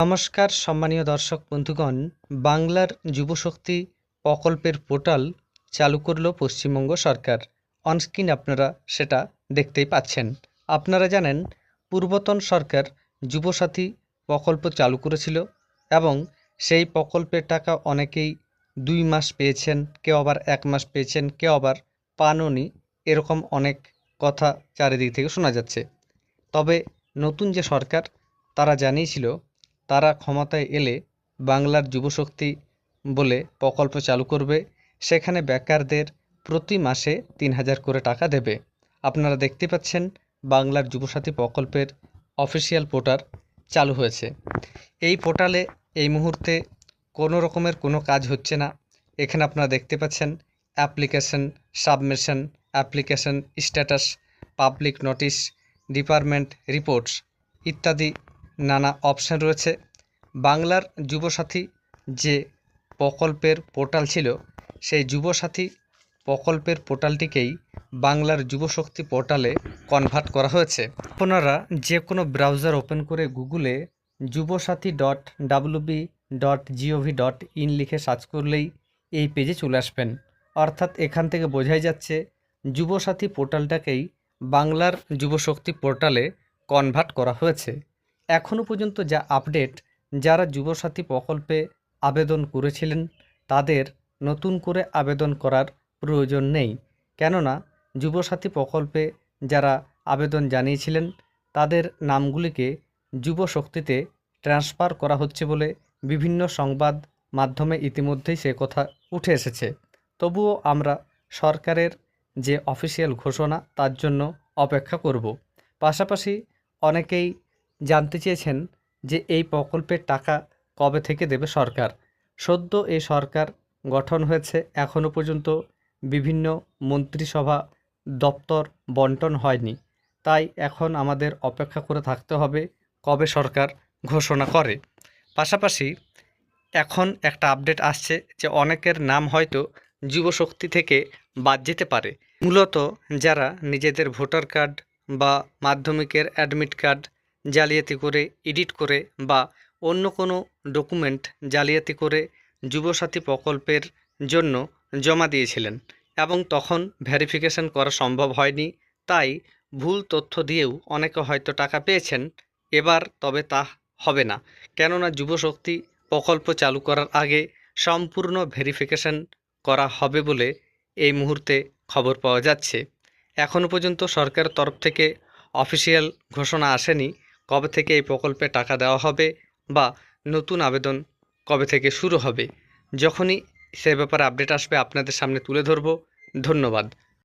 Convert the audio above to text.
নমস্কার সম্মানীয় দর্শক বন্ধুগণ, বাংলার যুবশক্তি প্রকল্পের পোর্টাল চালু করল পশ্চিমবঙ্গ সরকার। অনস্ক্রিন আপনারা সেটা দেখতেই পাচ্ছেন। আপনারা জানেন পূর্বতন সরকার যুবসাথী প্রকল্প চালু করেছিল এবং সেই প্রকল্পের টাকা অনেকেই 2 মাস পেয়েছেন, কেউ আবার 1 মাস পেয়েছেন, কেউ আবার পাননি, এরকম অনেক কথা চারিদিক থেকে শোনা যাচ্ছে। তবে নতুন যে সরকার তারা জানিয়েছিল তারা ক্ষমতায় এলে বাংলার যুবশক্তি বলে প্রকল্প চালু করবে, সেখানে বেকারদের প্রতি মাসে 3000 করে টাকা দেবে। আপনারা দেখতে পাচ্ছেন বাংলার যুবসাথী প্রকল্পের অফিসিয়াল পোর্টাল চালু হয়েছে। এই পোর্টালে এই মুহূর্তে কোনো রকমের কোনো কাজ হচ্ছে না। এখানে আপনারা দেখতে পাচ্ছেন application submission, application status, public notice, department reports ইত্যাদি নানা অপশান রয়েছে। বাংলার যুবসাথী যে প্রকল্পের পোর্টাল ছিল, সেই যুবসাথী প্রকল্পের পোর্টালটিকেই বাংলার যুবশক্তি পোর্টালে কনভার্ট করা হয়েছে। আপনারা যে কোনো ব্রাউজার ওপেন করে গুগলে jubasathy.wb.gov.in লিখে সার্চ করলেই এই পেজে চলে আসবেন। অর্থাৎ এখান থেকে বোঝাই যাচ্ছে যুবসাথী পোর্টালটাকেই বাংলার যুবশক্তি পোর্টালে কনভার্ট করা হয়েছে। এখনও পর্যন্ত যা আপডেট, যারা যুবসাথী প্রকল্পে আবেদন করেছিলেন তাদের নতুন করে আবেদন করার প্রয়োজন নেই, কেননা যুবসাথী প্রকল্পে যারা আবেদন জানিয়েছিলেন তাদের নামগুলিকে যুবশক্তিতে ট্রান্সফার করা হচ্ছে বলে বিভিন্ন সংবাদ মাধ্যমে ইতিমধ্যেই সে কথা উঠে এসেছে। তবুও আমরা সরকারের যে অফিসিয়াল ঘোষণা তার জন্য অপেক্ষা করব। পাশাপাশি অনেকেই জানতে চেয়েছেন যে এই প্রকল্পের টাকা কবে থেকে দেবে সরকার। সদ্য এই সরকার গঠন হয়েছে, এখনও পর্যন্ত বিভিন্ন মন্ত্রিসভা দপ্তর বন্টন হয়নি, তাই এখন আমাদের অপেক্ষা করে থাকতে হবে কবে সরকার ঘোষণা করে। পাশাপাশি এখন একটা আপডেট আসছে যে অনেকের নাম হয়তো যুবশক্তি থেকে বাদ যেতে পারে। মূলত যারা নিজেদের ভোটার কার্ড বা মাধ্যমিকের অ্যাডমিট কার্ড জালিয়াতি করে, এডিট করে বা অন্য কোনো ডকুমেন্ট জালিয়াতি করে যুবসাথী প্রকল্পের জন্য জমা দিয়েছিলেন এবং তখন ভেরিফিকেশন করা সম্ভব হয়নি, তাই ভুল তথ্য দিয়েও অনেকে হয়তো টাকা পেয়েছেন। এবার তবে তা হবে না, কেননা যুবশক্তি প্রকল্প চালু করার আগে সম্পূর্ণ ভেরিফিকেশন করা হবে বলে এই মুহূর্তে খবর পাওয়া যাচ্ছে। এখনও পর্যন্ত সরকারের তরফ থেকে অফিসিয়াল ঘোষণা আসেনি কবে থেকে এই প্রকল্পে টাকা দেওয়া হবে বা নতুন আবেদন কবে থেকে শুরু হবে। যখনই সে ব্যাপারে আপডেট আসবে আপনাদের সামনে তুলে ধরব। ধন্যবাদ।